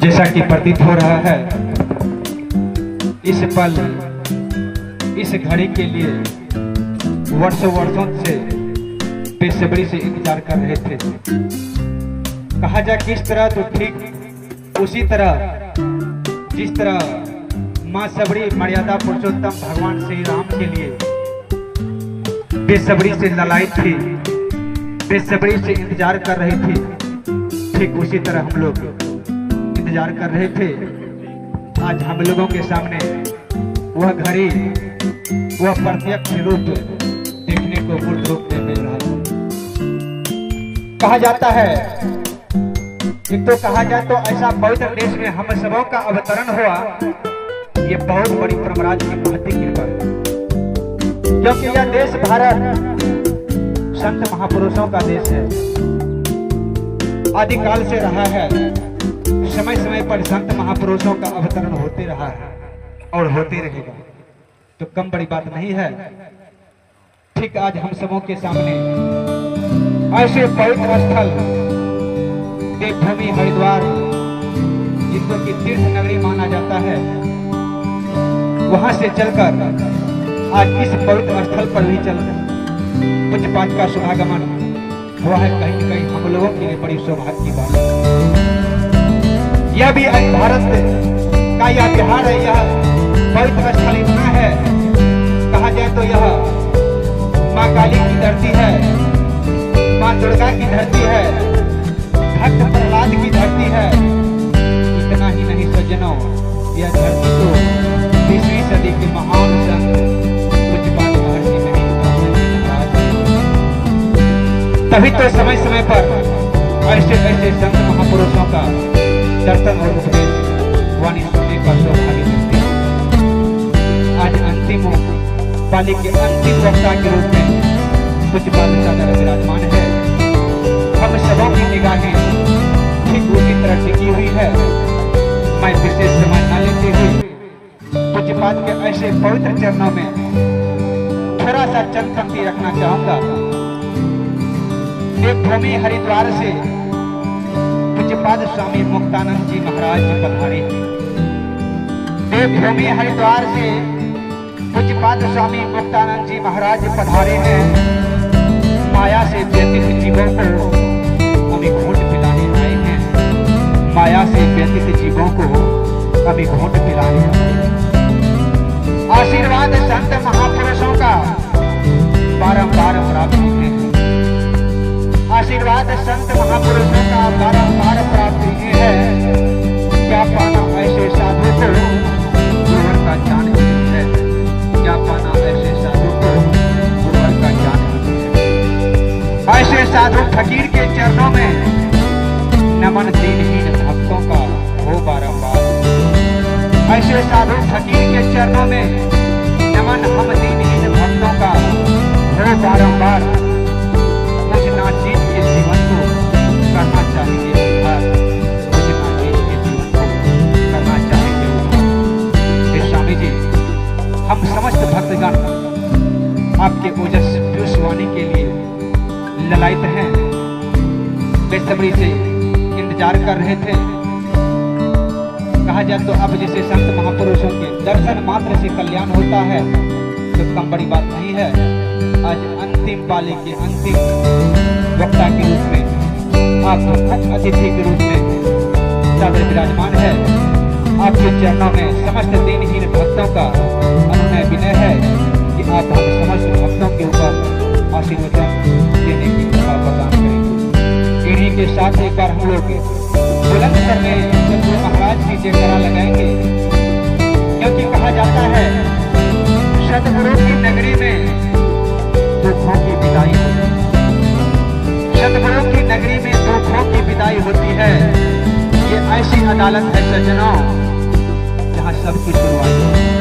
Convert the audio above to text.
जैसा कि प्रतीत हो रहा है, इस पल इस घड़ी के लिए वर्षों वर्षों से बेसब्री से इंतजार कर रहे थे। कहा जाए किस तरह, तो ठीक उसी तरह जिस तरह माँ सबरी मर्यादा पुरुषोत्तम भगवान श्री राम के लिए बेसब्री से ललायित थी, बेसब्री से इंतजार कर रही थी, ठीक उसी तरह हम लोग इंतजार कर रहे थे। आज हम लोगों के सामने वह घड़ी, वह प्रत्यक्ष रूप देखने को मूर्त रूप में मिल रहा है। कहा जाता है, एक तो कहा जाए तो ऐसा पवित्र देश में हम सबों का अवतरण हुआ, ये बहुत बड़ी परमराज की महती कृपा है। क्योंकि यह देश भारत संत महापुरुषों का देश है, आदिकाल से रहा है। समय समय पर संत महापुरुषों का अवतरण होते रहा है और होते रहेगा, तो कम बड़ी बात नहीं है। ठीक आज हम सबों के सामने ऐसे पवित्र स्थल देवभूमि हरिद्वार, जिसको कि तीर्थ नगरी माना जाता है, वहां से चलकर आज इस पवित्र स्थल पर भी चल पूज्यपाद का शुभागमन हुआ है। कहीं न कहीं हम लोगों के लिए बड़ी सौभाग्य की बात है। यह भी भारत का यह बिहार है, यह पवित्र स्थल इतना है, कहा जाए तो यह माँ काली की धरती है, माँ दुर्गा की धरती है, भक्त प्रहलाद की धरती है। इतना ही नहीं सज्जनों, यह धरती तो 20वीं सदी के महान संत पूज्यपाद महर्षि महाराज, तभी तो समय समय पर ऐसे ऐसे संत महापुरुषों का दर्शन और उपदेश वाणी सुनने का सौभाग्य मिलते हैं। आज अंतिम पाली के अंतिम वक्ता के रूप में पूज्यपाद सादर विराजमान है। हम सबों की निगाहें ठीक उसी तरह टिकी हुई है। मैं विशेष समय न लेते हुए पूज्यपाद के ऐसे पवित्र चरणों में थोड़ा सा चंद पंक्ति रखना चाहूंगा। देवभूमि हरिद्वार से पूज्यपाद स्वामी मुक्तानंद जी महाराज पधारे। देवभूमि हरिद्वार से पूज्यपाद स्वामी मुक्तानंद जी महाराज पधारे हैं। माया से व्यतीत जीवों को अभी घूंट पिलाने आए हैं। माया से व्यतीत जीवों को अभी घूंट पिलाने आए हैं। आशीर्वाद संत महापुरुषों का बारंबार प्राप्त है। आशीर्वाद संत महापुरुषों का बारंबार प्राप्त है। क्या पाना ऐसे साधु को गुरुवर का ज्ञान है, क्या पाना ऐसे साधु को गुरुवर का ज्ञान है। ऐसे साधु फकीर के चरणों में नमन दीनहीन भक्तों का हो बारंबार। ऐसे साधु फकीर के चरणों में नमन हम दीनहीन भक्तों का हो बारंबार। मुझ नाचीज के जीवन को करना चाहिए उद्धार, मुझ नाचीज के जीवन को करना चाहिए उद्धार। हे स्वामी जी, हम समस्त भक्तगण आपके ओजस्वी वाणी के लिए ललायित हैं, बेसब्री से इंतजार कर रहे थे। कहा जाए तो अब जैसे संत महापुरुषों के दर्शन मात्र से कल्याण होता है, तो कम बड़ी बात नहीं है। आज अंतिम पाली के अंतिम वक्ता के रूप में आप मुख्य अतिथि के रूप में सादर विराजमान है। आपके चरणों में समस्त दीनहीन भक्तों का अनुनय विनय है कि आप हम समस्त भक्तों के ऊपर आशीर्वाद देने की कृपा प्रदान करेंगे। इन्हीं के साथ एक बार हम लोग बुलंद स्वर में सतगुरु महाराज की जयकारा लगाएंगे, क्योंकि कहा जाता है सतगुरु की नगरी में दुखों की विदाई होती है। सतगुरु की नगरी में दुखों की विदाई होती है। ये ऐसी अदालत है सज्जनों, जहाँ सबकी शुरुआत होती है।